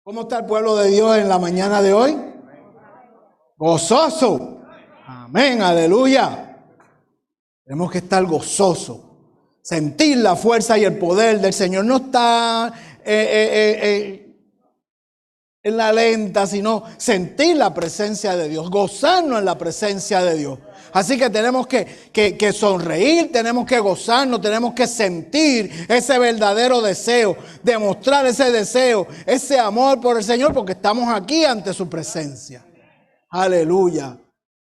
¿Cómo está el pueblo de Dios en la mañana de hoy? Gozoso. Amén, aleluya. Tenemos que estar gozosos. Sentir la fuerza y el poder del Señor. No está en la lenta, sino sentir la presencia de Dios. Gozarnos en la presencia de Dios. Así que tenemos que sonreír, tenemos que gozarnos, tenemos que sentir ese verdadero deseo, demostrar ese deseo, ese amor por el Señor, porque estamos aquí ante su presencia. Aleluya,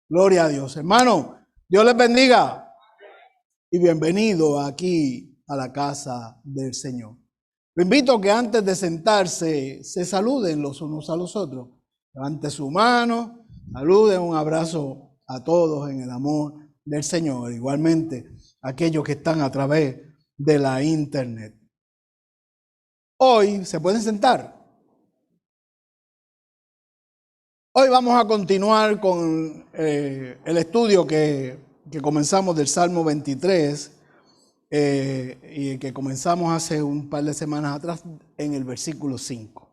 gloria a Dios. Hermano, Dios les bendiga y bienvenido aquí a la casa del Señor. Lo invito a que antes de sentarse se saluden los unos a los otros. Levante su mano, saluden, un abrazo a todos en el amor del Señor, igualmente aquellos que están a través de la internet. Hoy se pueden sentar. Hoy vamos a continuar con el estudio que comenzamos del Salmo 23 y que comenzamos hace un par de semanas atrás en el versículo 5.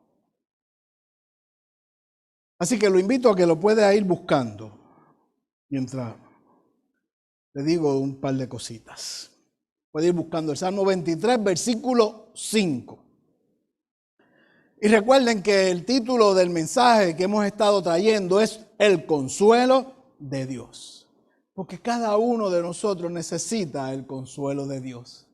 Así que lo invito a que lo pueda ir buscando mientras le digo un par de cositas. Puede ir buscando el Salmo 23, versículo 5. Y recuerden que el título del mensaje que hemos estado trayendo es El consuelo de Dios. Porque cada uno de nosotros necesita el consuelo de Dios.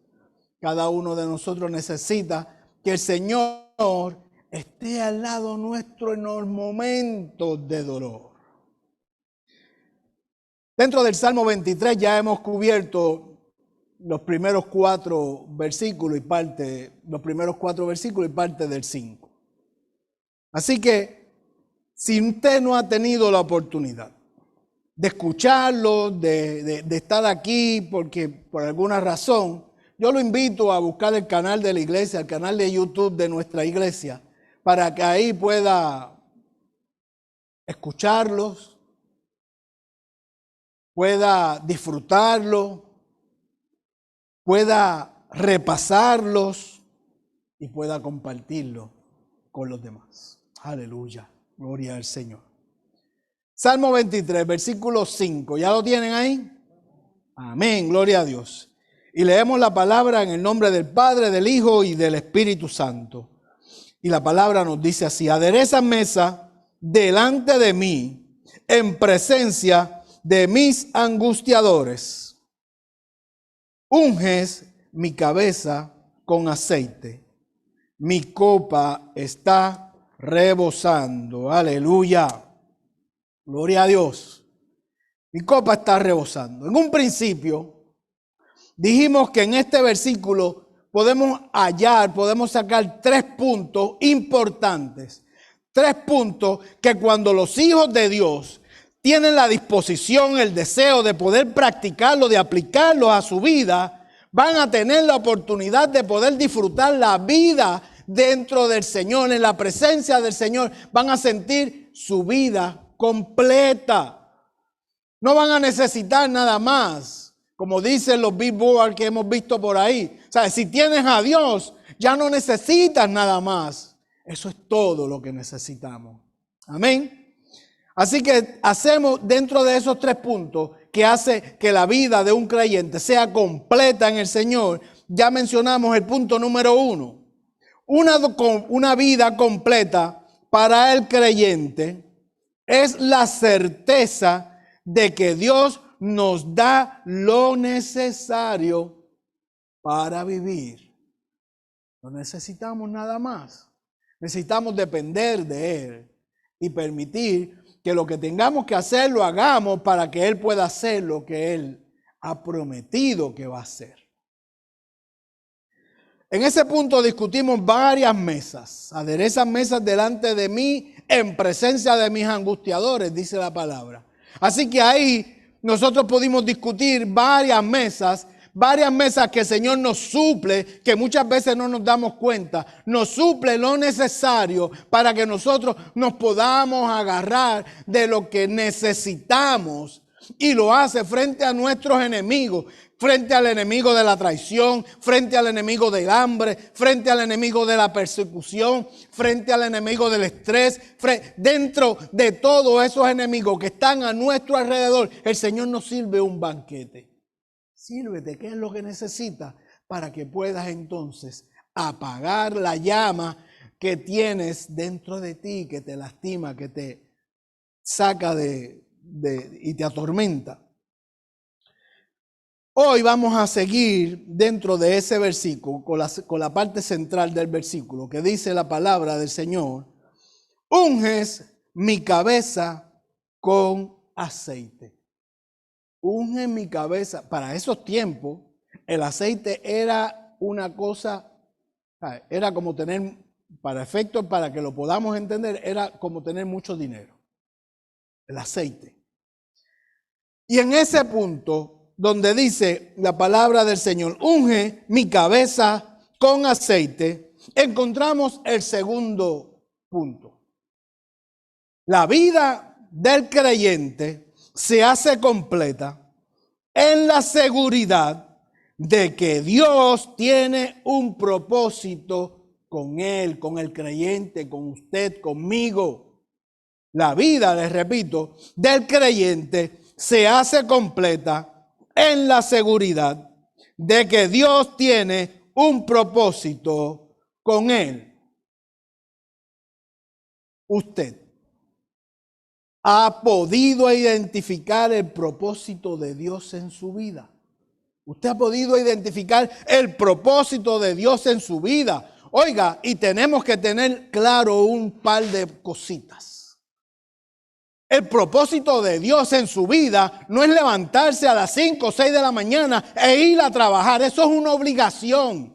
Cada uno de nosotros necesita que el Señor esté al lado nuestro en los momentos de dolor. Dentro del Salmo 23 ya hemos cubierto los primeros cuatro versículos y parte del 5. Así que si usted no ha tenido la oportunidad de escucharlo, de estar aquí porque por alguna razón, yo lo invito a buscar el canal de la iglesia, el canal de YouTube de nuestra iglesia, para que ahí pueda escucharlos, pueda disfrutarlo, pueda repasarlos y pueda compartirlo con los demás. Aleluya, gloria al Señor. Salmo 23, versículo 5, ¿ya lo tienen ahí? Amén, gloria a Dios. Y leemos la palabra en el nombre del Padre, del Hijo y del Espíritu Santo. Y la palabra nos dice así: adereza mesa delante de mí en presencia de mis angustiadores. Unges mi cabeza con aceite. Mi copa está rebosando. Aleluya. Gloria a Dios. Mi copa está rebosando. En un principio dijimos que en este versículo podemos sacar 3 puntos importantes. 3 puntos que cuando los hijos de Dios tienen la disposición, el deseo de poder practicarlo, de aplicarlo a su vida, van a tener la oportunidad de poder disfrutar la vida dentro del Señor, en la presencia del Señor. Van a sentir su vida completa. No van a necesitar nada más, como dicen los billboards que hemos visto por ahí. O sea, si tienes a Dios, ya no necesitas nada más. Eso es todo lo que necesitamos. Amén. Así que hacemos dentro de esos 3 puntos que hace que la vida de un creyente sea completa en el Señor. Ya mencionamos el punto número 1. Una vida completa para el creyente es la certeza de que Dios nos da lo necesario para vivir. No necesitamos nada más. Necesitamos depender de Él y permitir que lo que tengamos que hacer lo hagamos para que Él pueda hacer lo que Él ha prometido que va a hacer. En ese punto discutimos varias mesas. Aderezan mesas delante de mí en presencia de mis angustiadores, dice la palabra. Así que ahí nosotros pudimos discutir varias mesas que el Señor nos suple, que muchas veces no nos damos cuenta. Nos suple lo necesario para que nosotros nos podamos agarrar de lo que necesitamos. Y lo hace frente a nuestros enemigos. frente al enemigo de la traición, frente al enemigo del hambre, frente al enemigo de la persecución, frente al enemigo del estrés, dentro de todos esos enemigos que están a nuestro alrededor, el Señor nos sirve un banquete. Sírvete, ¿qué es lo que necesitas? Para que puedas entonces apagar la llama que tienes dentro de ti, que te lastima, que te saca y te atormenta. Hoy vamos a seguir dentro de ese versículo, con la parte central del versículo, que dice la palabra del Señor: unges mi cabeza con aceite. Unge mi cabeza. Para esos tiempos, el aceite era una cosa, era como tener, para efectos, para que lo podamos entender, era como tener mucho dinero. El aceite. Y en ese punto, donde dice la palabra del Señor, unge mi cabeza con aceite, encontramos el segundo punto. La vida del creyente se hace completa en la seguridad de que Dios tiene un propósito con él, con el creyente, con usted, conmigo. La vida, les repito, del creyente se hace completa en la seguridad de que Dios tiene un propósito con él. Usted ha podido identificar el propósito de Dios en su vida. Usted ha podido identificar el propósito de Dios en su vida. Oiga, y tenemos que tener claro un par de cositas. El propósito de Dios en su vida no es levantarse a las 5 o 6 de la mañana e ir a trabajar. Eso es una obligación.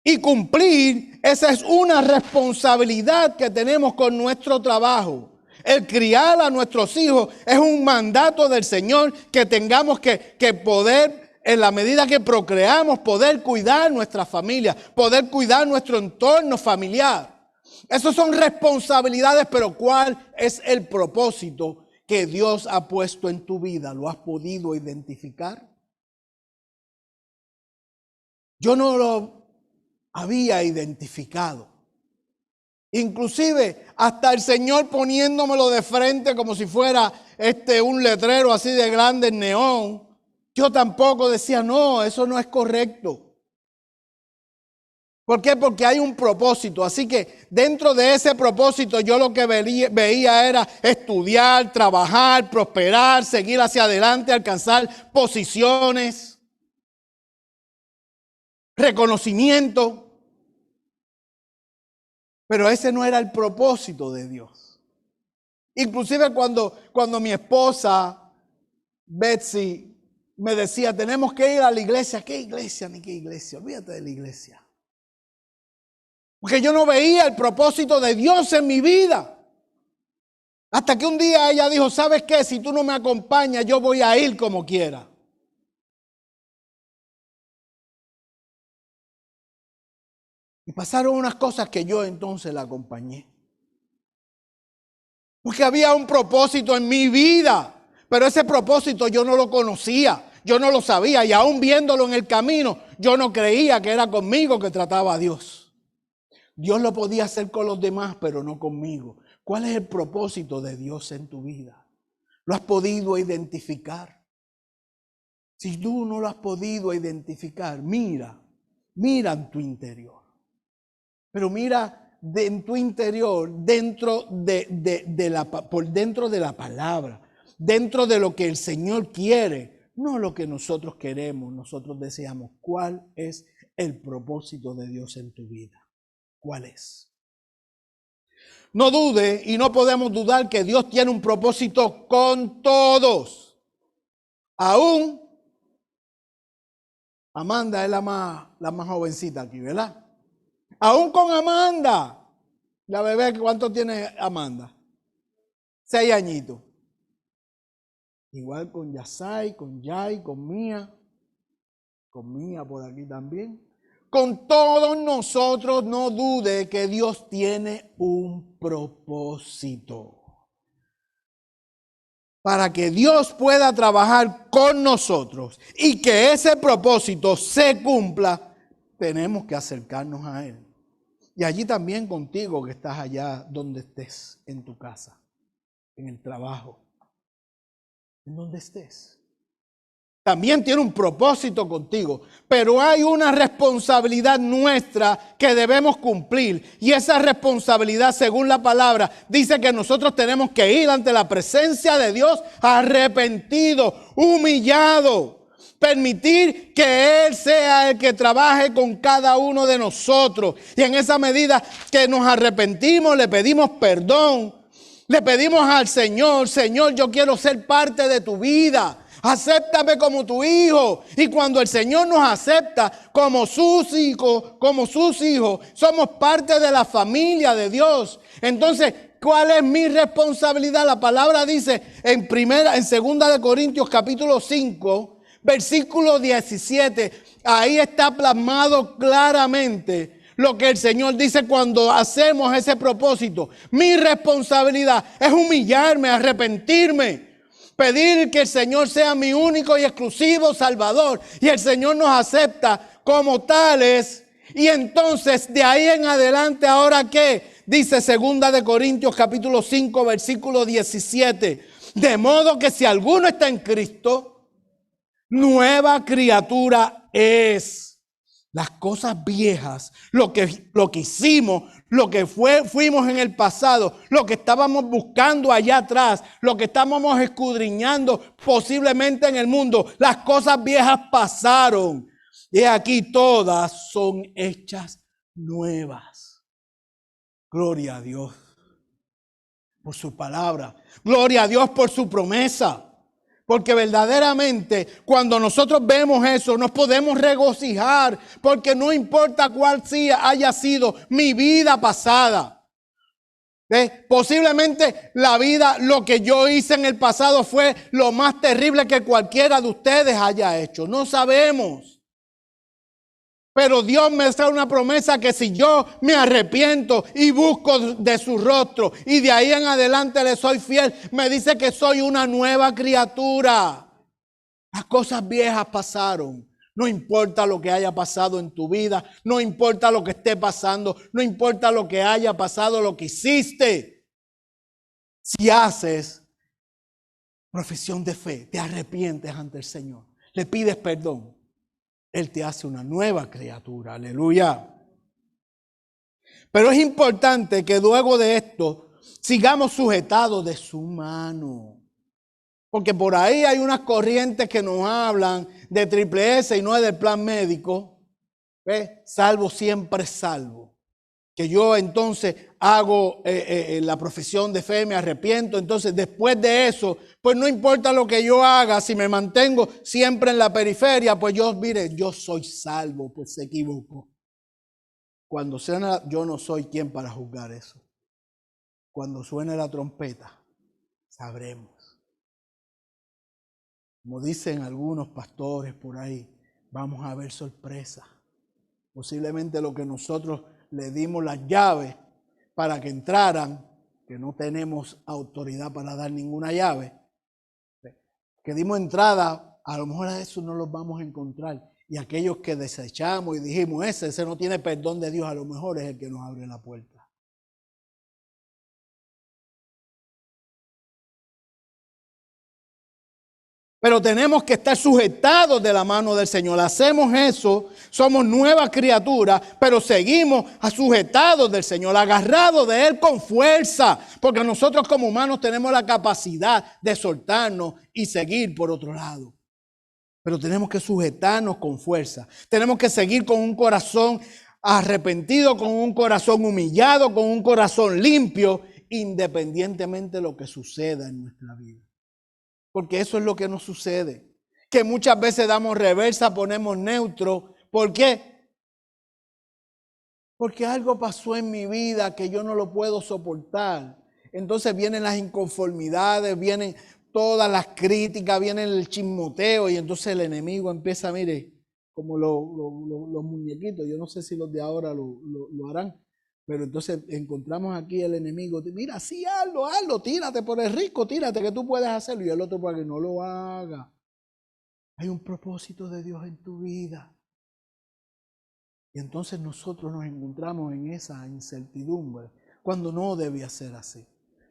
Y cumplir, esa es una responsabilidad que tenemos con nuestro trabajo. El criar a nuestros hijos es un mandato del Señor que tengamos que poder, en la medida que procreamos, poder cuidar nuestra familia, poder cuidar nuestro entorno familiar. Esas son responsabilidades, pero ¿cuál es el propósito que Dios ha puesto en tu vida? ¿Lo has podido identificar? Yo no lo había identificado. Inclusive hasta el Señor poniéndomelo de frente como si fuera un letrero así de grande en neón. Yo tampoco decía, no, eso no es correcto. ¿Por qué? Porque hay un propósito. Así que dentro de ese propósito yo lo que veía era estudiar, trabajar, prosperar, seguir hacia adelante, alcanzar posiciones, reconocimiento. Pero ese no era el propósito de Dios. Inclusive cuando mi esposa, Betsy, me decía, tenemos que ir a la iglesia. ¿Qué iglesia ni qué iglesia? Olvídate de la iglesia. Porque yo no veía el propósito de Dios en mi vida. Hasta que un día ella dijo, ¿sabes qué? Si tú no me acompañas, yo voy a ir como quiera. Y pasaron unas cosas que yo entonces la acompañé. Porque había un propósito en mi vida. Pero ese propósito yo no lo conocía. Yo no lo sabía. Y aún viéndolo en el camino, yo no creía que era conmigo que trataba a Dios. Dios lo podía hacer con los demás, pero no conmigo. ¿Cuál es el propósito de Dios en tu vida? ¿Lo has podido identificar? Si tú no lo has podido identificar, mira en tu interior. Pero mira en tu interior, dentro por dentro de la palabra, dentro de lo que el Señor quiere, no lo que nosotros queremos, nosotros deseamos. ¿Cuál es el propósito de Dios en tu vida? ¿Cuál es? No dude y no podemos dudar que Dios tiene un propósito con todos. Aún Amanda es la más jovencita aquí, ¿verdad? Aún con Amanda, la bebé, ¿cuánto tiene Amanda? 6 añitos. Igual con Yasai, con Yai, con Mía por aquí también. Con todos nosotros no dude que Dios tiene un propósito. para que Dios pueda trabajar con nosotros y que ese propósito se cumpla, tenemos que acercarnos a Él. Y allí también contigo que estás allá donde estés, en tu casa, en el trabajo, en donde estés. También tiene un propósito contigo, pero hay una responsabilidad nuestra que debemos cumplir. Y esa responsabilidad, según la palabra, dice que nosotros tenemos que ir ante la presencia de Dios arrepentido, humillado. Permitir que Él sea el que trabaje con cada uno de nosotros. Y en esa medida que nos arrepentimos, le pedimos perdón. Le pedimos al Señor, Señor, yo quiero ser parte de tu vida. Acéptame como tu hijo. Y cuando el Señor nos acepta como sus hijos, somos parte de la familia de Dios. Entonces, ¿cuál es mi responsabilidad? La palabra dice en 2 de Corintios capítulo 5, versículo 17. Ahí está plasmado claramente lo que el Señor dice cuando hacemos ese propósito. Mi responsabilidad es humillarme, arrepentirme. Pedir que el Señor sea mi único y exclusivo Salvador. Y el Señor nos acepta como tales. Y entonces de ahí en adelante, ¿ahora qué? Dice 2 de Corintios capítulo 5 versículo 17. De modo que si alguno está en Cristo, nueva criatura es. Las cosas viejas, lo que hicimos, lo que fuimos en el pasado, lo que estábamos buscando allá atrás, lo que estábamos escudriñando posiblemente en el mundo, las cosas viejas pasaron. Y aquí todas son hechas nuevas. Gloria a Dios por su palabra. Gloria a Dios por su promesa. Porque verdaderamente cuando nosotros vemos eso nos podemos regocijar, porque no importa cuál haya sido mi vida pasada. Posiblemente la vida, lo que yo hice en el pasado fue lo más terrible que cualquiera de ustedes haya hecho. No sabemos. Pero Dios me da una promesa que si yo me arrepiento y busco de su rostro y de ahí en adelante le soy fiel, me dice que soy una nueva criatura. Las cosas viejas pasaron. No importa lo que haya pasado en tu vida, no importa lo que esté pasando, no importa lo que haya pasado, lo que hiciste. Si haces profesión de fe, te arrepientes ante el Señor, le pides perdón, Él te hace una nueva criatura. Aleluya. Pero es importante que luego de esto sigamos sujetados de su mano. Porque por ahí hay unas corrientes que nos hablan de triple S y no es del plan médico. Salvo siempre salvo. Que yo entonces hago la profesión de fe, me arrepiento. Entonces después de eso, pues no importa lo que yo haga, si me mantengo siempre en la periferia, pues yo soy salvo, pues se equivocó. Cuando suena, yo no soy quien para juzgar eso. Cuando suene la trompeta, sabremos. Como dicen algunos pastores por ahí, vamos a ver sorpresa. Posiblemente lo que nosotros le dimos las llaves para que entraran, que no tenemos autoridad para dar ninguna llave, que dimos entrada, a lo mejor a eso no los vamos a encontrar. Y aquellos que desechamos y dijimos, ese no tiene perdón de Dios, a lo mejor es el que nos abre la puerta. Pero tenemos que estar sujetados de la mano del Señor. Hacemos eso, somos nuevas criaturas, pero seguimos sujetados del Señor, agarrados de Él con fuerza. Porque nosotros como humanos tenemos la capacidad de soltarnos y seguir por otro lado. Pero tenemos que sujetarnos con fuerza. Tenemos que seguir con un corazón arrepentido, con un corazón humillado, con un corazón limpio, independientemente de lo que suceda en nuestra vida. Porque eso es lo que nos sucede. Que muchas veces damos reversa, ponemos neutro. ¿Por qué? Porque algo pasó en mi vida que yo no lo puedo soportar. Entonces vienen las inconformidades, vienen todas las críticas, viene el chismoteo y entonces el enemigo empieza, mire, como los muñequitos. Yo no sé si los de ahora lo harán. Pero entonces encontramos aquí el enemigo. Mira, sí, hazlo, tírate por el rico, tírate que tú puedes hacerlo. Y el otro para que no lo haga. Hay un propósito de Dios en tu vida. Y entonces nosotros nos encontramos en esa incertidumbre, cuando no debía ser así.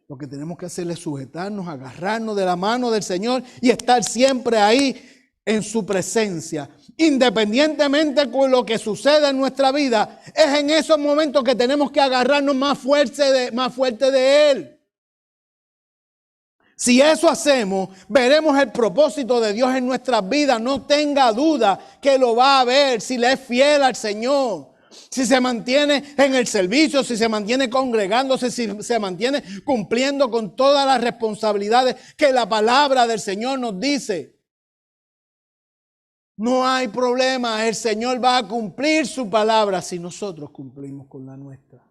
Lo que tenemos que hacer es sujetarnos, agarrarnos de la mano del Señor y estar siempre ahí en su presencia. Independientemente con lo que suceda en nuestra vida, es en esos momentos que tenemos que agarrarnos más fuerte de Él. Si eso hacemos, veremos el propósito de Dios en nuestras vidas. No tenga duda que lo va a ver si le es fiel al Señor. Si se mantiene en el servicio, si se mantiene congregándose, si se mantiene cumpliendo con todas las responsabilidades que la palabra del Señor nos dice. No hay problema, el Señor va a cumplir su palabra si nosotros cumplimos con la nuestra.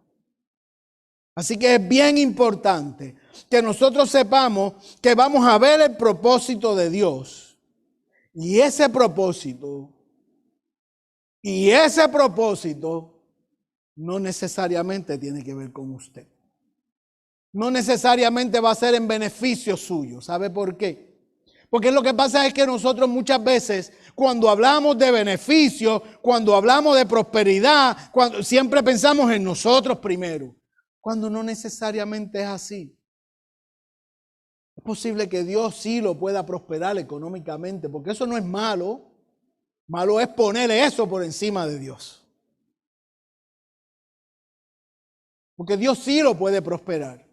Así que es bien importante que nosotros sepamos que vamos a ver el propósito de Dios. Y ese propósito no necesariamente tiene que ver con usted. No necesariamente va a ser en beneficio suyo. ¿Sabe por qué? Porque lo que pasa es que nosotros muchas veces, cuando hablamos de beneficio, cuando hablamos de prosperidad, siempre pensamos en nosotros primero. Cuando no necesariamente es así. Es posible que Dios sí lo pueda prosperar económicamente, porque eso no es malo. Malo es ponerle eso por encima de Dios. Porque Dios sí lo puede prosperar.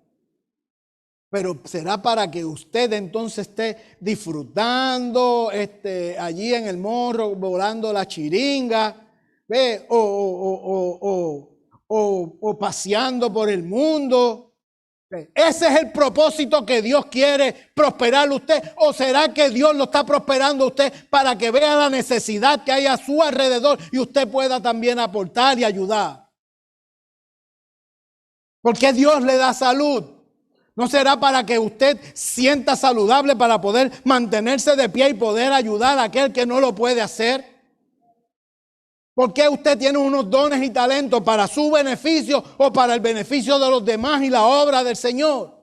Pero será para que usted entonces esté disfrutando allí en el morro, volando la chiringa, ¿ve? O paseando por el mundo. ¿Ese es el propósito que Dios quiere prosperarle a usted? ¿O será que Dios lo está prosperando a usted para que vea la necesidad que hay a su alrededor y usted pueda también aportar y ayudar? ¿Por qué Dios le da salud? ¿No será para que usted sienta saludable para poder mantenerse de pie y poder ayudar a aquel que no lo puede hacer? ¿Por qué usted tiene unos dones y talentos para su beneficio o para el beneficio de los demás y la obra del Señor?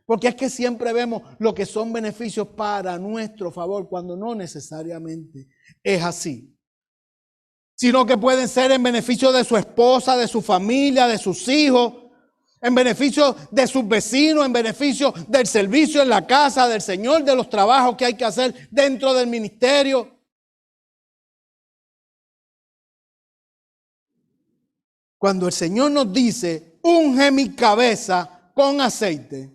Porque es que siempre vemos lo que son beneficios para nuestro favor, cuando no necesariamente es así. Sino que pueden ser en beneficio de su esposa, de su familia, de sus hijos, en beneficio de sus vecinos, en beneficio del servicio en la casa del Señor, de los trabajos que hay que hacer dentro del ministerio. Cuando el Señor nos dice, unge mi cabeza con aceite,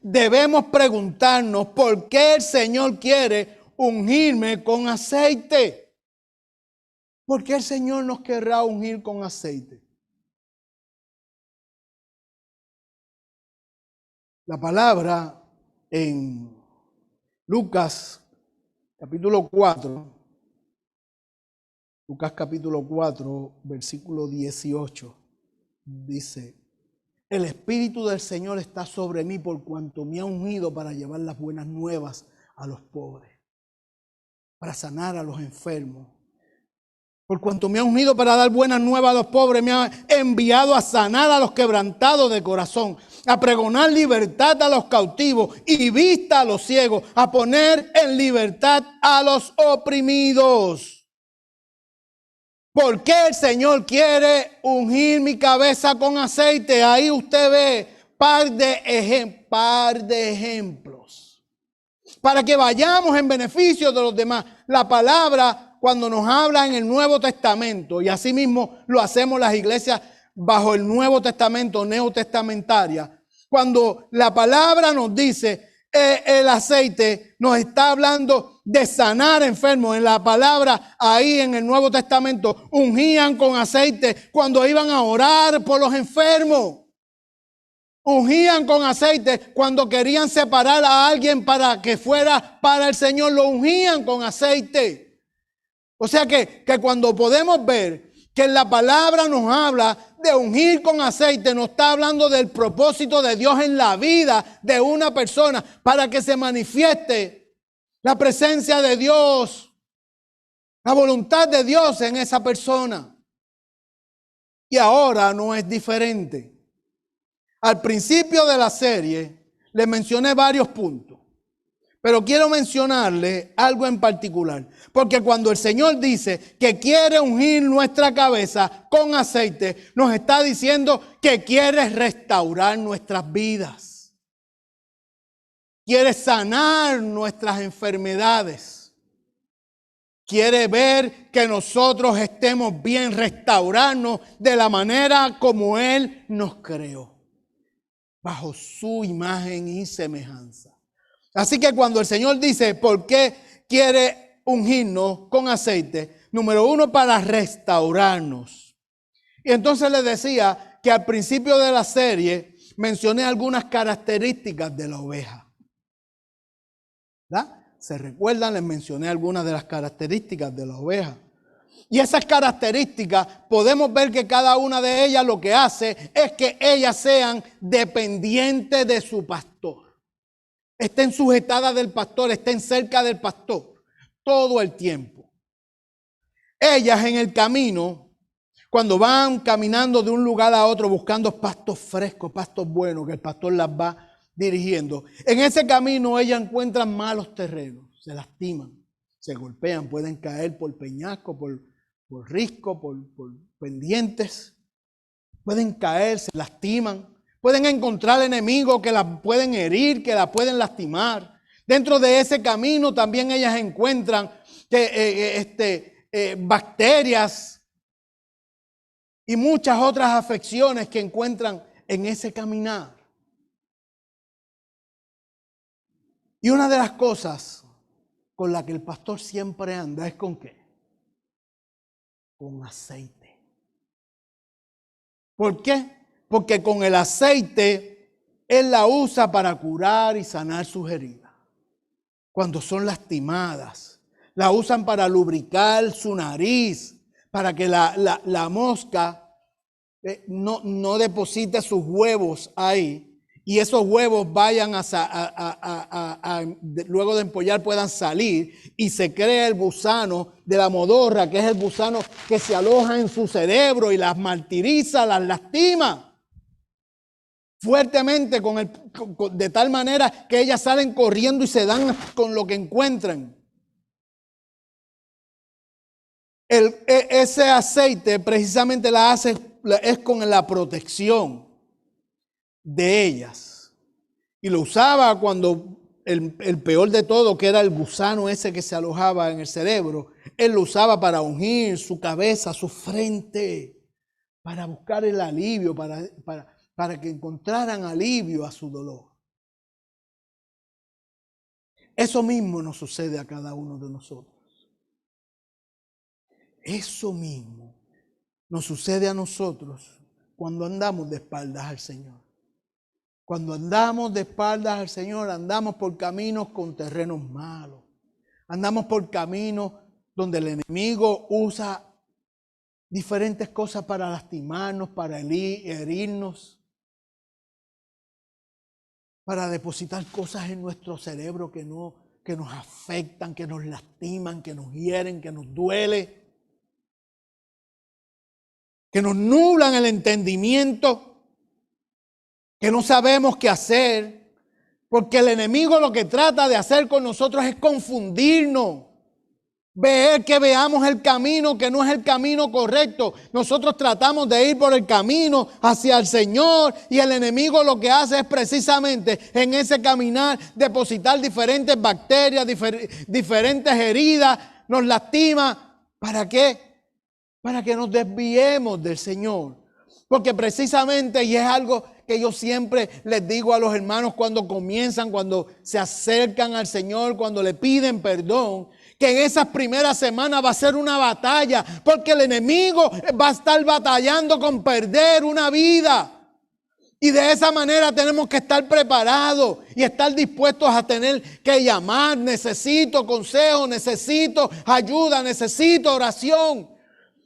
debemos preguntarnos por qué el Señor quiere ungirme con aceite. ¿Por qué el Señor nos querrá ungir con aceite? La palabra en Lucas capítulo 4, versículo 18, dice: el Espíritu del Señor está sobre mí por cuanto me ha ungido para llevar las buenas nuevas a los pobres, para sanar a los enfermos. Por cuanto me ha ungido para dar buenas nuevas a los pobres, me ha enviado a sanar a los quebrantados de corazón, a pregonar libertad a los cautivos y vista a los ciegos, a poner en libertad a los oprimidos. ¿Por qué el Señor quiere ungir mi cabeza con aceite? Ahí usted ve par de ejemplos. Para que vayamos en beneficio de los demás. La palabra, cuando nos habla en el Nuevo Testamento, y así mismo lo hacemos las iglesias bajo el Nuevo Testamento, neotestamentaria, cuando la palabra nos dice el aceite, nos está hablando de sanar enfermos. En la palabra ahí en el Nuevo Testamento ungían con aceite cuando iban a orar por los enfermos. Ungían con aceite cuando querían separar a alguien para que fuera para el Señor, lo ungían con aceite. O sea que cuando podemos ver que en la palabra nos habla de ungir con aceite, nos está hablando del propósito de Dios en la vida de una persona para que se manifieste la presencia de Dios, la voluntad de Dios en esa persona. Y ahora no es diferente. Al principio de la serie les mencioné varios puntos, pero quiero mencionarle algo en particular. Porque cuando el Señor dice que quiere ungir nuestra cabeza con aceite, nos está diciendo que quiere restaurar nuestras vidas. Quiere sanar nuestras enfermedades. Quiere ver que nosotros estemos bien, restaurarnos de la manera como Él nos creó, bajo su imagen y semejanza. Así que cuando el Señor dice, ¿por qué quiere ungirnos con aceite? Número uno, para restaurarnos. Y entonces les decía que al principio de la serie mencioné algunas características de la oveja. ¿Verdad? ¿Se recuerdan? Les mencioné algunas de las características de la oveja. Y esas características podemos ver que cada una de ellas lo que hace es que ellas sean dependientes de su pastor. Estén sujetadas del pastor, estén cerca del pastor todo el tiempo. Ellas en el camino, cuando van caminando de un lugar a otro buscando pastos frescos, pastos buenos que el pastor las va dirigiendo, en ese camino ellas encuentran malos terrenos, se lastiman, se golpean, pueden caer por peñasco, por risco, por pendientes, pueden caer, se lastiman. Pueden encontrar enemigos que las pueden herir, que las pueden lastimar. Dentro de ese camino también ellas encuentran bacterias y muchas otras afecciones que encuentran en ese caminar. Y una de las cosas con la que el pastor siempre anda es ¿con qué? Con aceite. ¿Por qué? Porque con el aceite Él la usa para curar y sanar sus heridas. Cuando son lastimadas, la usan para lubricar su nariz, para que la mosca no deposite sus huevos ahí. Y esos huevos vayan luego de empollar puedan salir y se crea el gusano de la modorra, que es el gusano que se aloja en su cerebro y las martiriza, las lastima fuertemente de tal manera que ellas salen corriendo y se dan con lo que encuentran. Ese aceite precisamente es con la protección de ellas. Y lo usaba cuando el peor de todo, que era el gusano ese que se alojaba en el cerebro, Él lo usaba para ungir su cabeza, su frente, para buscar el alivio, para que encontraran alivio a su dolor. Eso mismo nos sucede a cada uno de nosotros. Eso mismo nos sucede a nosotros cuando andamos de espaldas al Señor. Cuando andamos de espaldas al Señor, andamos por caminos con terrenos malos. Andamos por caminos donde el enemigo usa diferentes cosas para lastimarnos, para herirnos, para depositar cosas en nuestro cerebro que nos afectan, que nos lastiman, que nos hieren, que nos duele, que nos nublan el entendimiento, que no sabemos qué hacer, porque el enemigo lo que trata de hacer con nosotros es confundirnos, ver que veamos el camino que no es el camino correcto. Nosotros tratamos de ir por el camino hacia el Señor y el enemigo lo que hace es precisamente en ese caminar depositar diferentes bacterias, diferentes heridas, nos lastima. ¿Para qué? Para que nos desviemos del Señor. Porque precisamente, y es algo que yo siempre les digo a los hermanos cuando comienzan, cuando se acercan al Señor, cuando le piden perdón, que en esas primeras semanas va a ser una batalla, porque el enemigo va a estar batallando con perder una vida. Y de esa manera tenemos que estar preparados y estar dispuestos a tener que llamar, necesito consejo, necesito ayuda, necesito oración.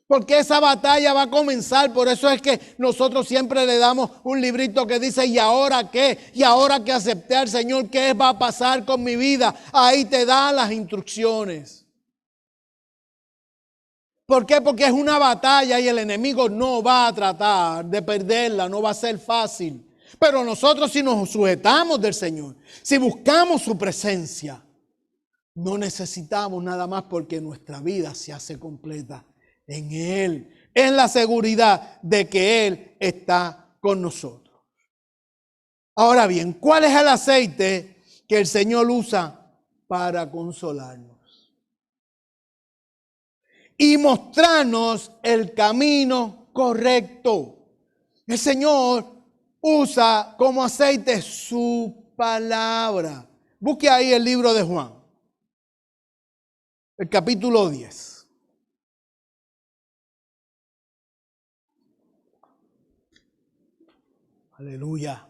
Porque esa batalla va a comenzar. Por eso es que nosotros siempre le damos un librito que dice, ¿y ahora qué? Y ahora que acepté al Señor, ¿qué va a pasar con mi vida? Ahí te da las instrucciones. ¿Por qué? Porque es una batalla y el enemigo no va a tratar de perderla, no va a ser fácil. Pero nosotros, si nos sujetamos del Señor, si buscamos su presencia, no necesitamos nada más, porque nuestra vida se hace completa en Él, en la seguridad de que Él está con nosotros. Ahora bien, ¿cuál es el aceite que el Señor usa para consolarnos y mostrarnos el camino correcto? El Señor usa como aceite su palabra. Busque ahí el libro de Juan, el capítulo 10. Aleluya.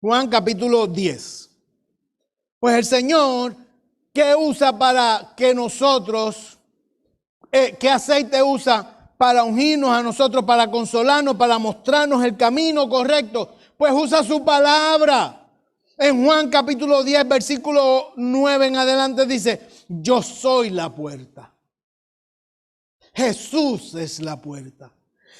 Juan capítulo 10. Pues el Señor, ¿qué usa para que nosotros, qué aceite usa para ungirnos a nosotros, para consolarnos, para mostrarnos el camino correcto? Pues usa su palabra. En Juan capítulo 10, versículo 9 en adelante dice: yo soy la puerta. Jesús es la puerta.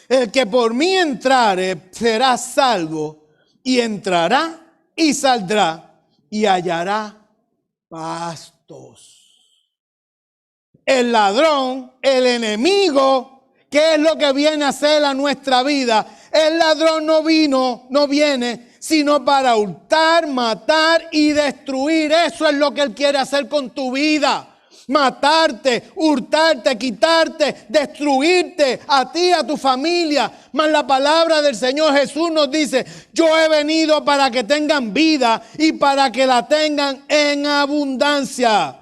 El que por mí entrare será salvo, y entrará y saldrá y hallará pastos. El ladrón, el enemigo, ¿qué es lo que viene a hacer a nuestra vida? El ladrón no viene, sino para hurtar, matar y destruir. Eso es lo que él quiere hacer con tu vida. Matarte, hurtarte, quitarte, destruirte a ti, a tu familia. Mas la palabra del Señor Jesús nos dice: yo he venido para que tengan vida y para que la tengan en abundancia.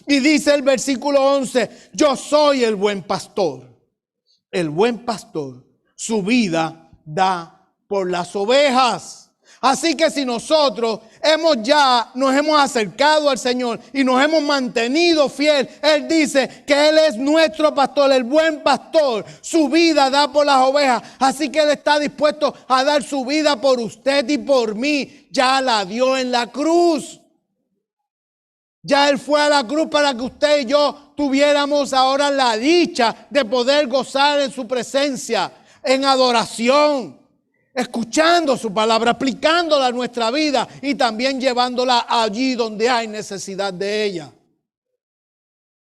Y dice el versículo 11: yo soy el buen pastor. El buen pastor su vida da por las ovejas. Así que si nosotros nos hemos acercado al Señor y nos hemos mantenido fiel, Él dice que Él es nuestro pastor, el buen pastor. Su vida da por las ovejas. Así que Él está dispuesto a dar su vida por usted y por mí. Ya la dio en la cruz. Ya Él fue a la cruz para que usted y yo tuviéramos ahora la dicha de poder gozar en su presencia, en adoración, escuchando su palabra, aplicándola a nuestra vida y también llevándola allí donde hay necesidad de ella.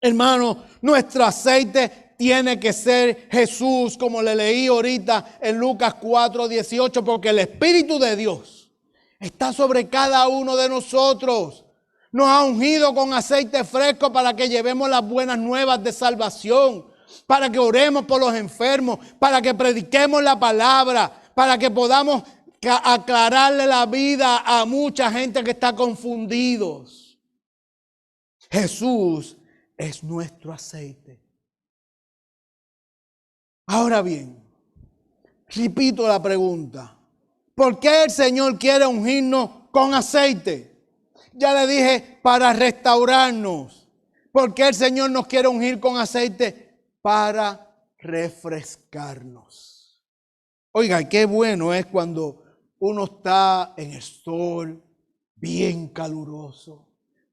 Hermano, nuestro aceite tiene que ser Jesús, como le leí ahorita en Lucas 4:18, porque el Espíritu de Dios está sobre cada uno de nosotros. Nos ha ungido con aceite fresco para que llevemos las buenas nuevas de salvación, para que oremos por los enfermos, para que prediquemos la palabra, para que podamos aclararle la vida a mucha gente que está confundidos. Jesús es nuestro aceite. Ahora bien, repito la pregunta: ¿por qué el Señor quiere ungirnos con aceite? Ya le dije, para restaurarnos. ¿Por qué el Señor nos quiere ungir con aceite? Para refrescarnos. Oiga, qué bueno es cuando uno está en el sol, bien caluroso,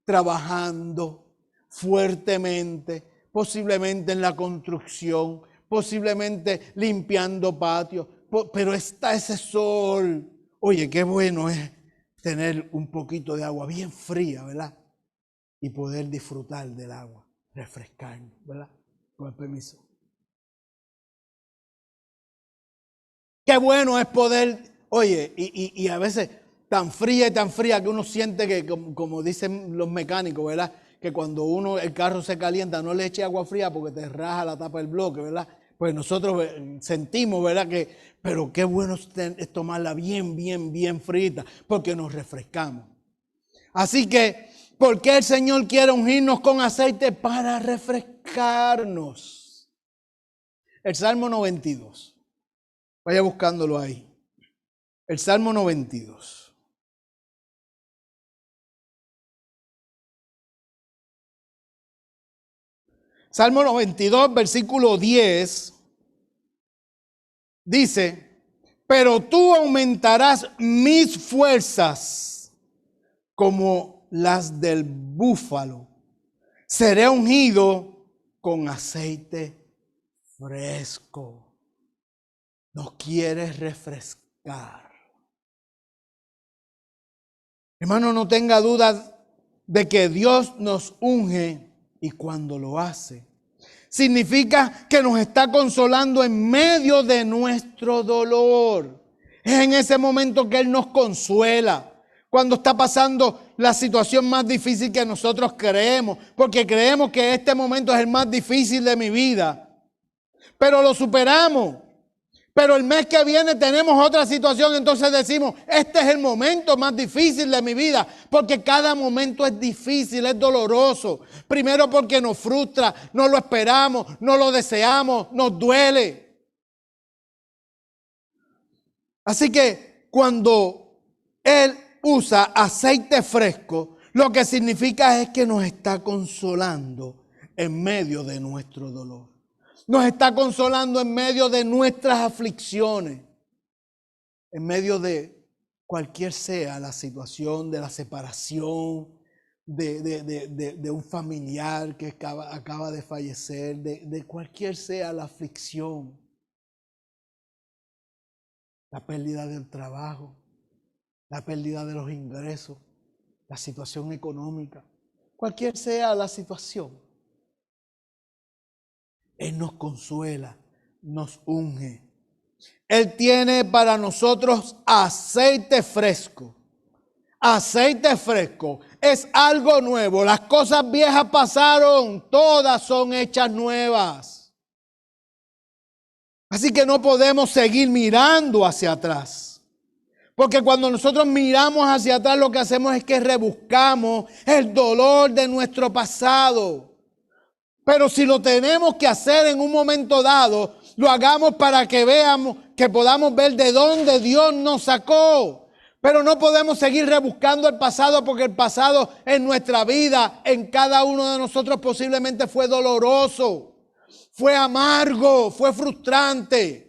trabajando fuertemente, posiblemente en la construcción, posiblemente limpiando patios, pero está ese sol. Oye, qué bueno es tener un poquito de agua bien fría, ¿verdad? Y poder disfrutar del agua, refrescarnos, ¿verdad? Con el permiso. Qué bueno es poder, oye, y a veces tan fría que uno siente que, como dicen los mecánicos, ¿verdad? Que cuando el carro se calienta, no le eche agua fría porque te raja la tapa del bloque, ¿verdad? Pues nosotros sentimos, ¿verdad? Pero qué bueno es tomarla bien frita, porque nos refrescamos. Así que, ¿por qué el Señor quiere ungirnos con aceite? Para refrescarnos. El Salmo 92. Vaya buscándolo ahí. El Salmo 92. Salmo 92, versículo 10, dice: pero tú aumentarás mis fuerzas como las del búfalo. Seré ungido con aceite fresco. Nos quiere refrescar. Hermano, no tenga duda de que Dios nos unge y cuando lo hace, significa que nos está consolando en medio de nuestro dolor. Es en ese momento que Él nos consuela. Cuando está pasando la situación más difícil que nosotros creemos, porque creemos que este momento es el más difícil de mi vida, pero lo superamos. Pero el mes que viene tenemos otra situación, entonces decimos, este es el momento más difícil de mi vida, porque cada momento es difícil, es doloroso. Primero porque nos frustra, no lo esperamos, no lo deseamos, nos duele. Así que cuando Él usa aceite fresco, lo que significa es que nos está consolando en medio de nuestro dolor. Nos está consolando en medio de nuestras aflicciones, en medio de cualquier sea la situación de la separación, de un familiar que acaba de fallecer, de cualquier sea la aflicción, la pérdida del trabajo, la pérdida de los ingresos, la situación económica, cualquier sea la situación. Él nos consuela, nos unge. Él tiene para nosotros aceite fresco. Aceite fresco es algo nuevo. Las cosas viejas pasaron, todas son hechas nuevas. Así que no podemos seguir mirando hacia atrás. Porque cuando nosotros miramos hacia atrás, lo que hacemos es que rebuscamos el dolor de nuestro pasado. Pero si lo tenemos que hacer en un momento dado, lo hagamos para que veamos, que podamos ver de dónde Dios nos sacó. Pero no podemos seguir rebuscando el pasado, porque el pasado en nuestra vida, en cada uno de nosotros posiblemente fue doloroso, fue amargo, fue frustrante.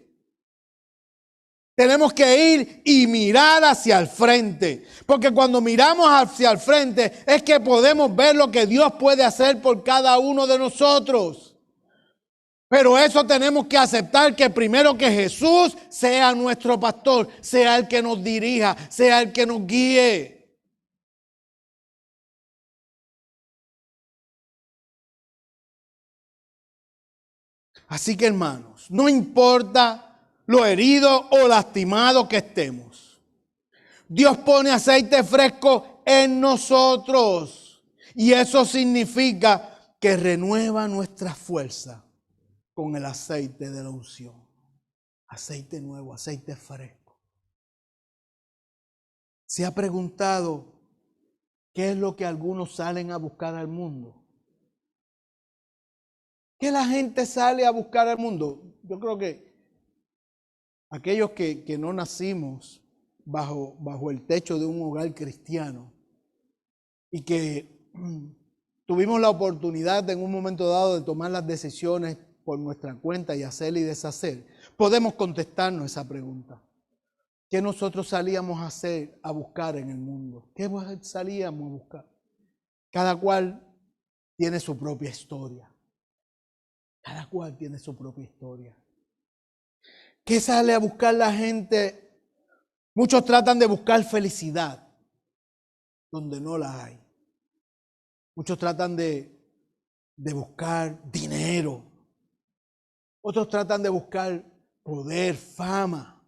Tenemos que ir y mirar hacia el frente, porque cuando miramos hacia el frente es que podemos ver lo que Dios puede hacer por cada uno de nosotros. Pero eso tenemos que aceptar, que primero que Jesús sea nuestro pastor, sea el que nos dirija, sea el que nos guíe. Así que hermanos, no importa lo herido o lastimado que estemos, Dios pone aceite fresco en nosotros. Y eso significa que renueva nuestra fuerza con el aceite de la unción. Aceite nuevo, aceite fresco. ¿Se ha preguntado qué es lo que algunos salen a buscar al mundo? ¿Qué la gente sale a buscar al mundo? Yo creo que aquellos que no nacimos bajo el techo de un hogar cristiano y que tuvimos la oportunidad en un momento dado de tomar las decisiones por nuestra cuenta y hacer y deshacer, podemos contestarnos esa pregunta. ¿Qué nosotros salíamos a hacer, a buscar en el mundo? ¿Qué salíamos a buscar? Cada cual tiene su propia historia. Cada cual tiene su propia historia. ¿Qué sale a buscar la gente? Muchos tratan de buscar felicidad donde no la hay. Muchos tratan de buscar dinero. Otros tratan de buscar poder, fama.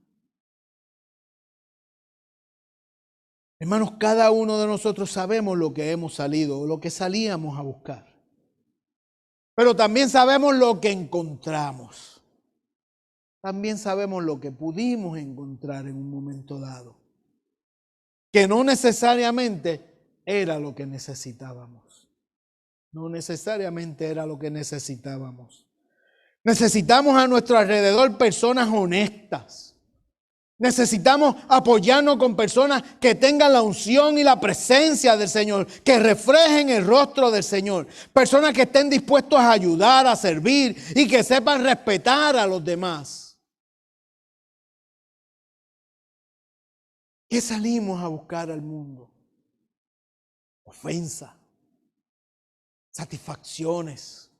Hermanos, cada uno de nosotros sabemos lo que hemos salido o lo que salíamos a buscar. Pero también sabemos lo que encontramos. También sabemos lo que pudimos encontrar en un momento dado. Que no necesariamente era lo que necesitábamos. No necesariamente era lo que necesitábamos. Necesitamos a nuestro alrededor personas honestas. Necesitamos apoyarnos con personas que tengan la unción y la presencia del Señor, que reflejen el rostro del Señor. Personas que estén dispuestos a ayudar, a servir y que sepan respetar a los demás. ¿Qué salimos a buscar al mundo? Ofensa, satisfacciones,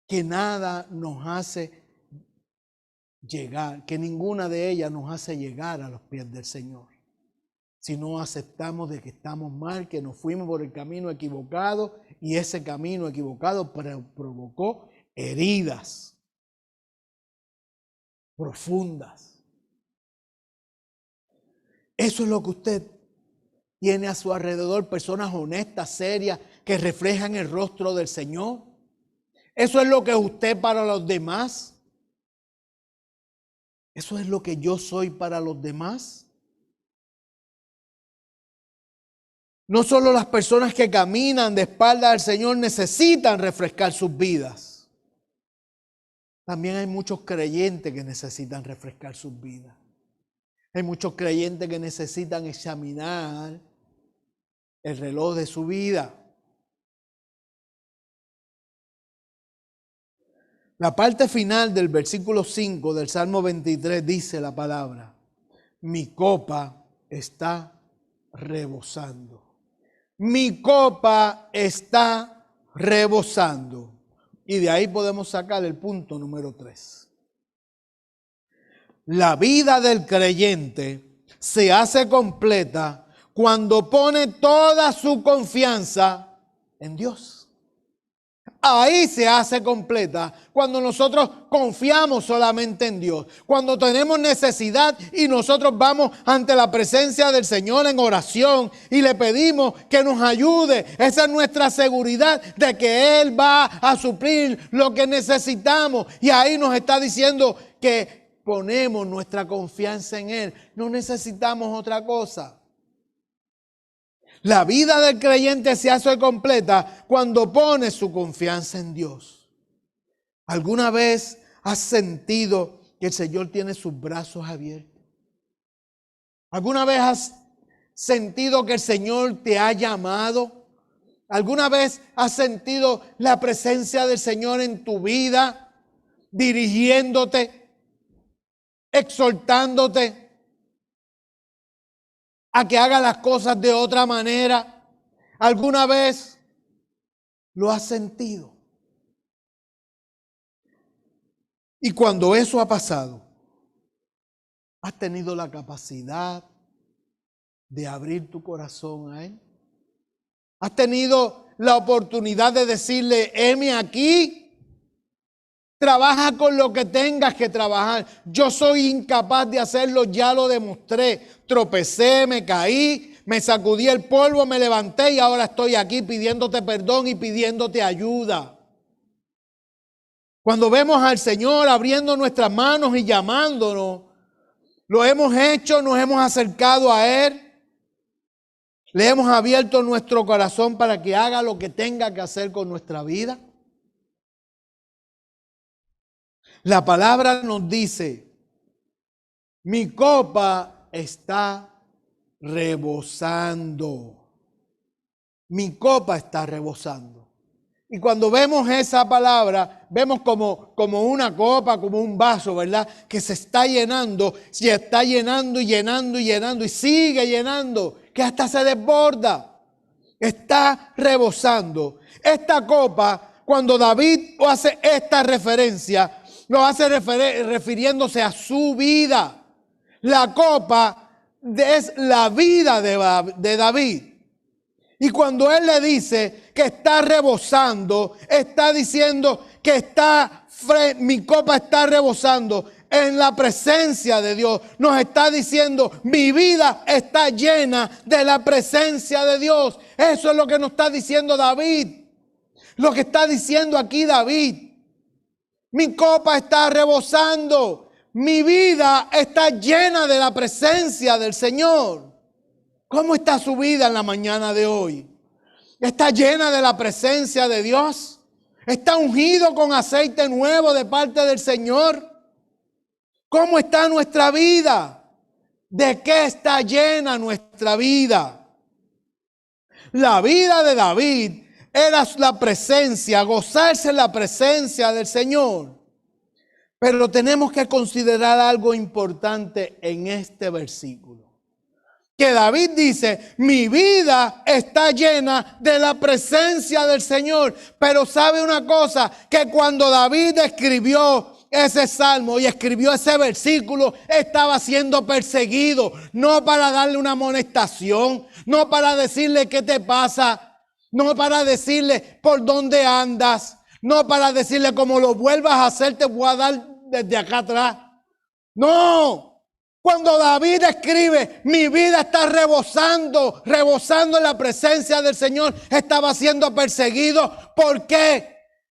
que nada nos hace llegar, que ninguna de ellas nos hace llegar a los pies del Señor. Si no aceptamos de que estamos mal, que nos fuimos por el camino equivocado y ese camino equivocado provocó heridas profundas. Eso es lo que usted tiene a su alrededor, personas honestas, serias, que reflejan el rostro del Señor. Eso es lo que es usted para los demás. Eso es lo que yo soy para los demás. No solo las personas que caminan de espaldas al Señor necesitan refrescar sus vidas. También hay muchos creyentes que necesitan refrescar sus vidas. Hay muchos creyentes que necesitan examinar el reloj de su vida. La parte final del versículo 5 del Salmo 23 dice la palabra: mi copa está rebosando. Mi copa está rebosando. Y de ahí podemos sacar el punto número 3. La vida del creyente se hace completa cuando pone toda su confianza en Dios. Ahí se hace completa cuando nosotros confiamos solamente en Dios. Cuando tenemos necesidad y nosotros vamos ante la presencia del Señor en oración y le pedimos que nos ayude. Esa es nuestra seguridad de que Él va a suplir lo que necesitamos. Y ahí nos está diciendo que ponemos nuestra confianza en Él. No necesitamos otra cosa. La vida del creyente se hace completa cuando pone su confianza en Dios. ¿Alguna vez has sentido que el Señor tiene sus brazos abiertos? ¿Alguna vez has sentido que el Señor te ha llamado? ¿Alguna vez has sentido la presencia del Señor en tu vida, dirigiéndote, exhortándote a que haga las cosas de otra manera? ¿Alguna vez lo has sentido? Y cuando eso ha pasado, ¿has tenido la capacidad de abrir tu corazón a Él? ¿Has tenido la oportunidad de decirle: heme aquí? Trabaja con lo que tengas que trabajar. Yo soy incapaz de hacerlo, ya lo demostré. Tropecé, me caí, me sacudí el polvo, me levanté y ahora estoy aquí pidiéndote perdón y pidiéndote ayuda. Cuando vemos al Señor abriendo nuestras manos y llamándonos, lo hemos hecho, nos hemos acercado a Él, le hemos abierto nuestro corazón para que haga lo que tenga que hacer con nuestra vida. La palabra nos dice: mi copa está rebosando. Mi copa está rebosando. Y cuando vemos esa palabra, vemos como una copa, como un vaso, ¿verdad? Que se está llenando, y sigue llenando, que hasta se desborda. Está rebosando. Esta copa, cuando David hace esta referencia, lo hace refiriéndose a su vida. La copa es la vida de David. Y cuando él le dice que está rebosando, está diciendo que mi copa está rebosando en la presencia de Dios. Nos está diciendo: mi vida está llena de la presencia de Dios. Eso es lo que nos está diciendo David. Lo que está diciendo aquí David: mi copa está rebosando. Mi vida está llena de la presencia del Señor. ¿Cómo está su vida en la mañana de hoy? ¿Está llena de la presencia de Dios? ¿Está ungido con aceite nuevo de parte del Señor? ¿Cómo está nuestra vida? ¿De qué está llena nuestra vida? La vida de David era la presencia, gozarse en la presencia del Señor. Pero tenemos que considerar algo importante en este versículo. que David dice, mi vida está llena de la presencia del Señor. Pero sabe una cosa, que cuando David escribió ese salmo y escribió ese versículo, estaba siendo perseguido, no para darle una amonestación, no para decirle qué te pasa, no para decirle por dónde andas, no para decirle como lo vuelvas a hacer te voy a dar desde acá atrás. No. Cuando David escribe, mi vida está rebosando en la presencia del Señor, estaba siendo perseguido. ¿Por qué?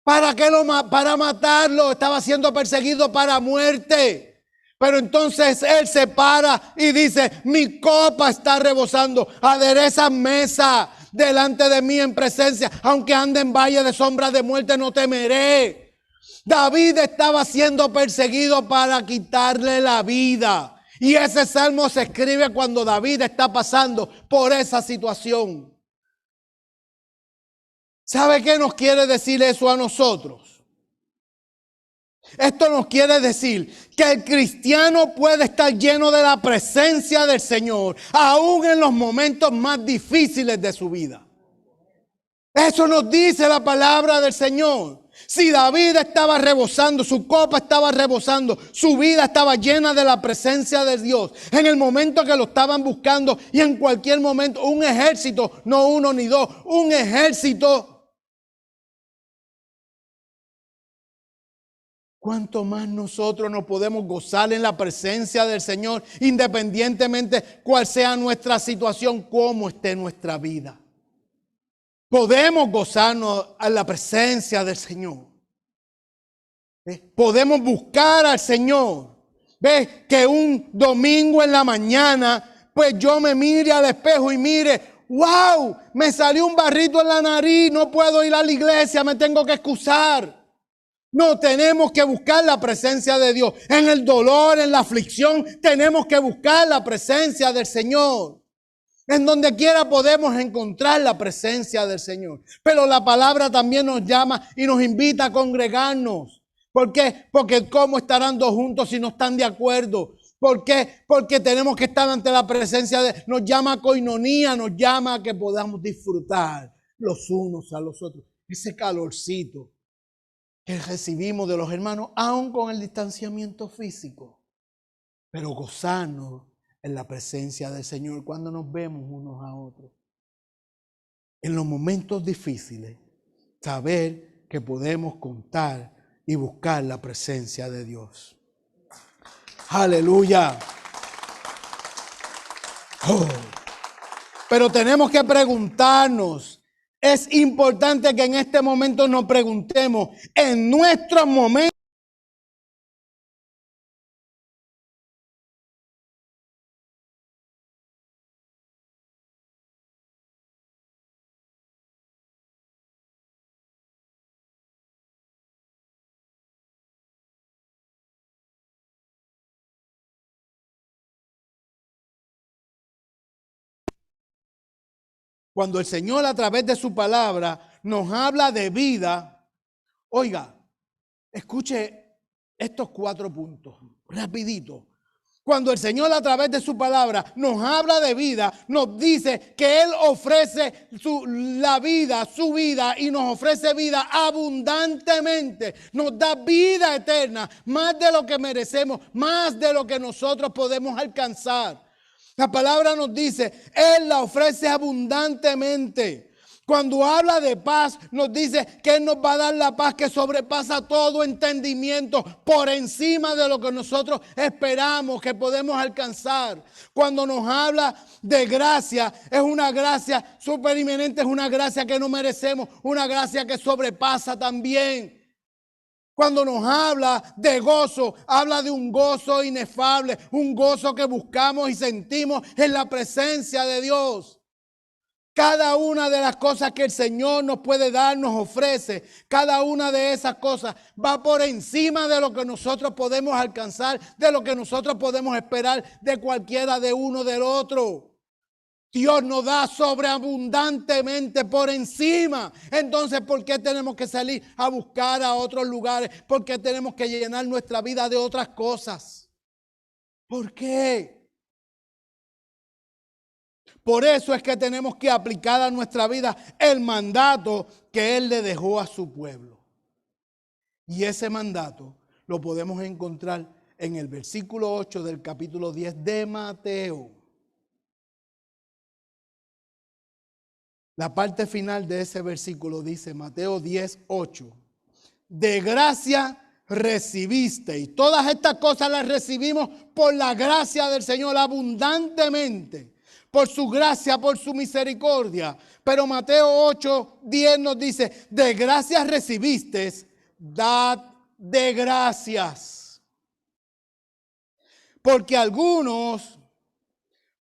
Para matarlo, estaba siendo perseguido para muerte. Pero entonces él se para y dice, mi copa está rebosando, adereza mesa delante de mí en presencia, aunque ande en valle de sombra de muerte no temeré. David estaba siendo perseguido para quitarle la vida. Y ese salmo se escribe cuando David está pasando por esa situación. ¿Sabe qué nos quiere decir eso a nosotros? Esto nos quiere decir que el cristiano puede estar lleno de la presencia del Señor, aún en los momentos más difíciles de su vida. Eso nos dice la palabra del Señor. Si David estaba rebosando, su copa estaba rebosando, su vida estaba llena de la presencia de Dios. En el momento que lo estaban buscando y en cualquier momento, un ejército, no uno ni dos, un ejército. ¿Cuánto más nosotros nos podemos gozar en la presencia del Señor, independientemente cuál sea nuestra situación, cómo esté nuestra vida? Podemos gozarnos en la presencia del Señor. Podemos buscar al Señor. ¿Ves? Que un domingo en la mañana, pues yo me mire al espejo y mire, wow, me salió un barrito en la nariz, no puedo ir a la iglesia, me tengo que excusar. No, tenemos que buscar la presencia de Dios. En el dolor, en la aflicción, tenemos que buscar la presencia del Señor. En donde quiera podemos encontrar la presencia del Señor. Pero la palabra también nos llama y nos invita a congregarnos. ¿Por qué? Porque ¿cómo estarán dos juntos si no están de acuerdo? ¿Por qué? Porque tenemos que estar ante la presencia de... Nos llama a coinonía, nos llama a que podamos disfrutar los unos a los otros. Ese calorcito que recibimos de los hermanos, aun con el distanciamiento físico. Pero gozarnos en la presencia del Señor cuando nos vemos unos a otros. En los momentos difíciles, saber que podemos contar y buscar la presencia de Dios. Aleluya. Oh. Pero tenemos que preguntarnos. Es importante que en este momento nos preguntemos, en nuestros momentos, cuando el Señor a través de su palabra nos habla de vida, oiga, escuche estos 4 puntos, rapidito. Cuando el Señor a través de su palabra nos habla de vida, nos dice que Él ofrece la vida, su vida, y nos ofrece vida abundantemente. Nos da vida eterna, más de lo que merecemos, más de lo que nosotros podemos alcanzar. La palabra nos dice, Él la ofrece abundantemente. Cuando habla de paz, nos dice que Él nos va a dar la paz que sobrepasa todo entendimiento, por encima de lo que nosotros esperamos que podemos alcanzar. Cuando nos habla de gracia, es una gracia superiminente, es una gracia que no merecemos, una gracia que sobrepasa también. Cuando nos habla de gozo, habla de un gozo inefable, un gozo que buscamos y sentimos en la presencia de Dios. Cada una de las cosas que el Señor nos puede dar, nos ofrece, cada una de esas cosas va por encima de lo que nosotros podemos alcanzar, de lo que nosotros podemos esperar de cualquiera de uno del otro. Dios nos da sobreabundantemente por encima. Entonces, ¿por qué tenemos que salir a buscar a otros lugares? ¿Por qué tenemos que llenar nuestra vida de otras cosas? ¿Por qué? Por eso es que tenemos que aplicar a nuestra vida el mandato que Él le dejó a su pueblo. Y ese mandato lo podemos encontrar en el versículo 8 del capítulo 10 de Mateo. La parte final de ese versículo dice, Mateo 10, 8. De gracia recibisteis. Todas estas cosas las recibimos por la gracia del Señor abundantemente. Por su gracia, por su misericordia. Pero Mateo 8, 10 nos dice, de gracias recibisteis, dad de gracias. Porque algunos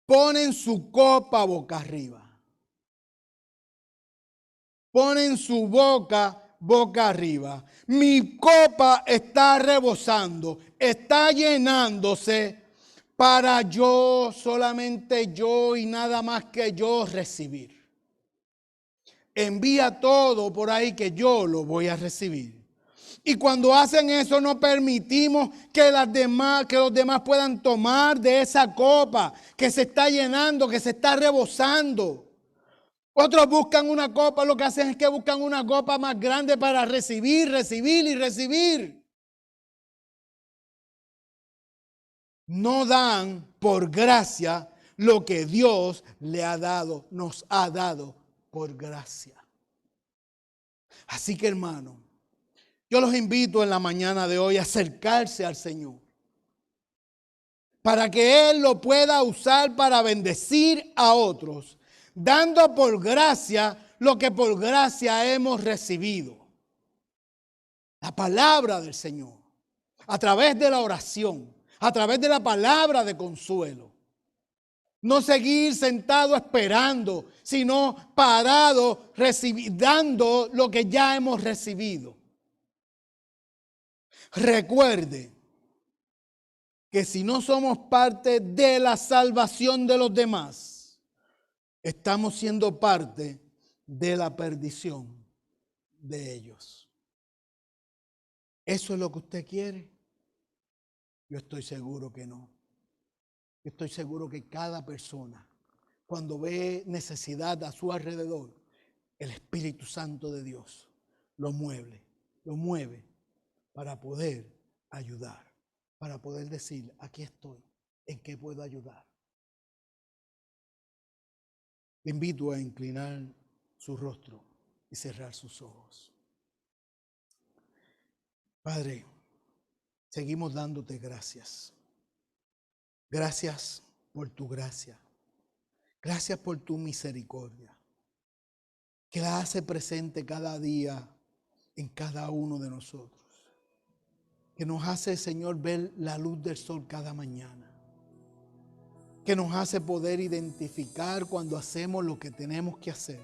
ponen su copa boca arriba. Ponen su boca arriba. Mi copa está rebosando, está llenándose para yo, solamente yo y nada más que yo recibir. Envía todo por ahí que yo lo voy a recibir. Y cuando hacen eso no permitimos que los demás puedan tomar de esa copa que se está llenando, que se está rebosando. Otros buscan una copa, lo que hacen es que buscan una copa más grande para recibir, recibir y recibir. No dan por gracia lo que Dios le ha dado, nos ha dado por gracia. Así que, hermano, yo los invito en la mañana de hoy a acercarse al Señor, para que Él lo pueda usar para bendecir a otros, dando por gracia lo que por gracia hemos recibido. La palabra del Señor, a través de la oración, a través de la palabra de consuelo. No seguir sentado esperando, sino parado dando lo que ya hemos recibido. Recuerde que si no somos parte de la salvación de los demás, estamos siendo parte de la perdición de ellos. ¿Eso es lo que usted quiere? Yo estoy seguro que no. Yo estoy seguro que cada persona, cuando ve necesidad a su alrededor, el Espíritu Santo de Dios lo mueve para poder ayudar, para poder decir, aquí estoy, ¿en qué puedo ayudar? Le invito a inclinar su rostro y cerrar sus ojos. Padre, seguimos dándote gracias. Gracias por tu gracia. Gracias por tu misericordia, que la hace presente cada día en cada uno de nosotros. Que nos hace, Señor, ver la luz del sol cada mañana. Que nos hace poder identificar cuando hacemos lo que tenemos que hacer,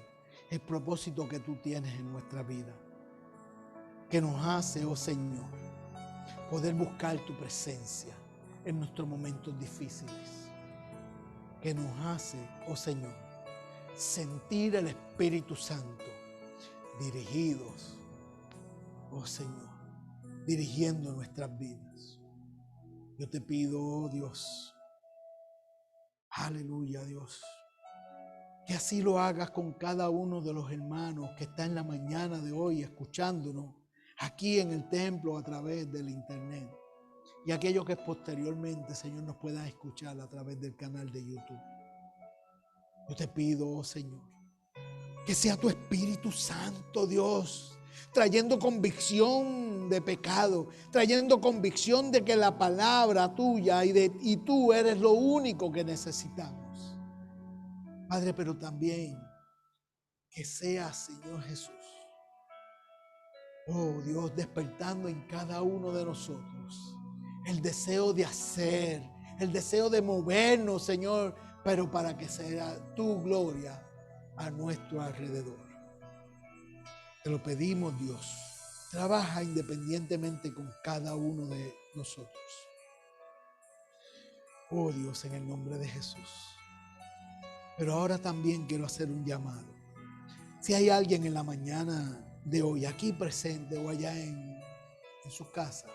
el propósito que tú tienes en nuestra vida. Que nos hace, oh Señor, poder buscar tu presencia en nuestros momentos difíciles. Que nos hace, oh Señor, sentir el Espíritu Santo dirigidos, oh Señor, dirigiendo nuestras vidas. Yo te pido, oh Dios, aleluya, Dios, que así lo hagas con cada uno de los hermanos que está en la mañana de hoy escuchándonos aquí en el templo a través del internet, y aquellos que posteriormente, Señor, nos puedan escuchar a través del canal de YouTube. Yo te pido, oh Señor, que sea tu Espíritu Santo, Dios, trayendo convicción de pecado, trayendo convicción de que la palabra tuya y tú eres lo único que necesitamos. Padre, pero también que sea, Señor Jesús, oh Dios, despertando en cada uno de nosotros el deseo de hacer, el deseo de movernos, Señor, pero para que sea tu gloria a nuestro alrededor. Te lo pedimos, Dios. Trabaja independientemente con cada uno de nosotros. Oh Dios, en el nombre de Jesús. Pero ahora también quiero hacer un llamado. Si hay alguien en la mañana de hoy, aquí presente o allá en su casa,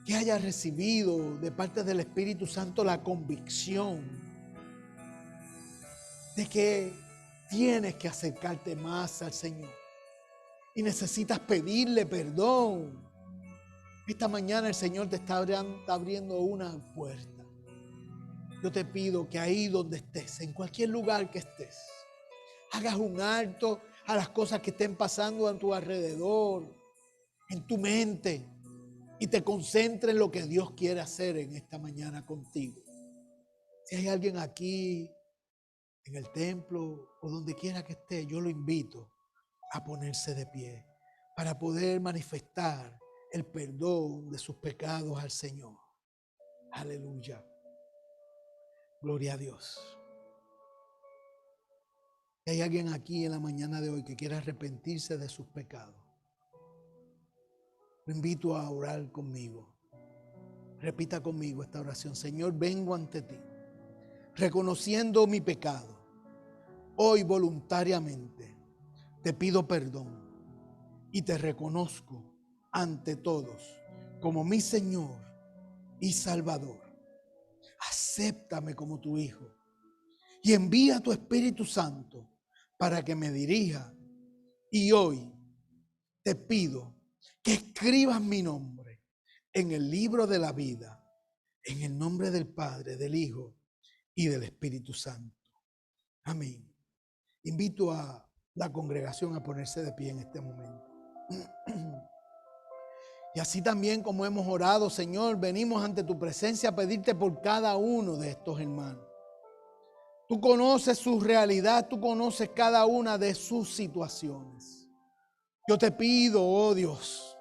que hayas recibido de parte del Espíritu Santo la convicción de que tienes que acercarte más al Señor y necesitas pedirle perdón. Esta mañana el Señor te está abriendo una puerta. Yo te pido que ahí donde estés, en cualquier lugar que estés, hagas un alto a las cosas que estén pasando a tu alrededor, en tu mente, y te concentres en lo que Dios quiere hacer en esta mañana contigo. Si hay alguien aquí en el templo o donde quiera que esté, yo lo invito a ponerse de pie para poder manifestar el perdón de sus pecados al Señor. Aleluya. Gloria a Dios. Si hay alguien aquí en la mañana de hoy que quiera arrepentirse de sus pecados, lo invito a orar conmigo. Repita conmigo esta oración. Señor, vengo ante ti, reconociendo mi pecado. Hoy voluntariamente te pido perdón y te reconozco ante todos como mi Señor y Salvador. Acéptame como tu Hijo y envía a tu Espíritu Santo para que me dirija. Y hoy te pido que escribas mi nombre en el libro de la vida, en el nombre del Padre, del Hijo y del Espíritu Santo. Amén. Invito a la congregación a ponerse de pie en este momento. Y así también como hemos orado, Señor, venimos ante tu presencia a pedirte por cada uno de estos hermanos. Tú conoces su realidad, tú conoces cada una de sus situaciones. Yo te pido, oh Dios,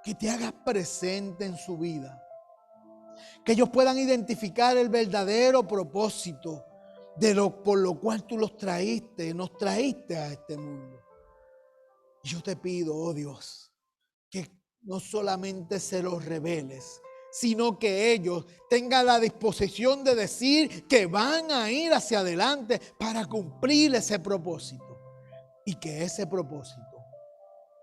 que te hagas presente en su vida. Que ellos puedan identificar el verdadero propósito por lo cual tú nos traíste a este mundo. Y yo te pido, oh Dios, que no solamente se los reveles, sino que ellos tengan la disposición de decir que van a ir hacia adelante para cumplir ese propósito. Y que ese propósito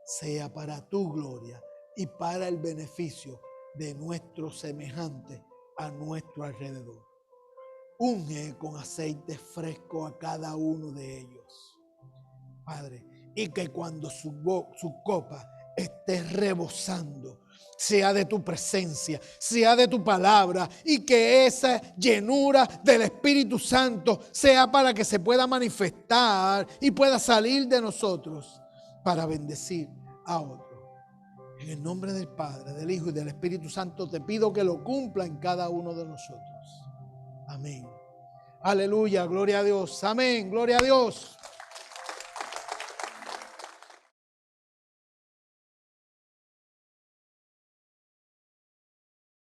sea para tu gloria y para el beneficio de nuestros semejantes a nuestro alrededor. Unge con aceite fresco a cada uno de ellos, Padre, y que cuando su copa esté rebosando, sea de tu presencia, sea de tu palabra, y que esa llenura del Espíritu Santo sea para que se pueda manifestar y pueda salir de nosotros para bendecir a otros. En el nombre del Padre, del Hijo y del Espíritu Santo te pido que lo cumpla en cada uno de nosotros. Amén. Aleluya, gloria a Dios. Amén, gloria a Dios.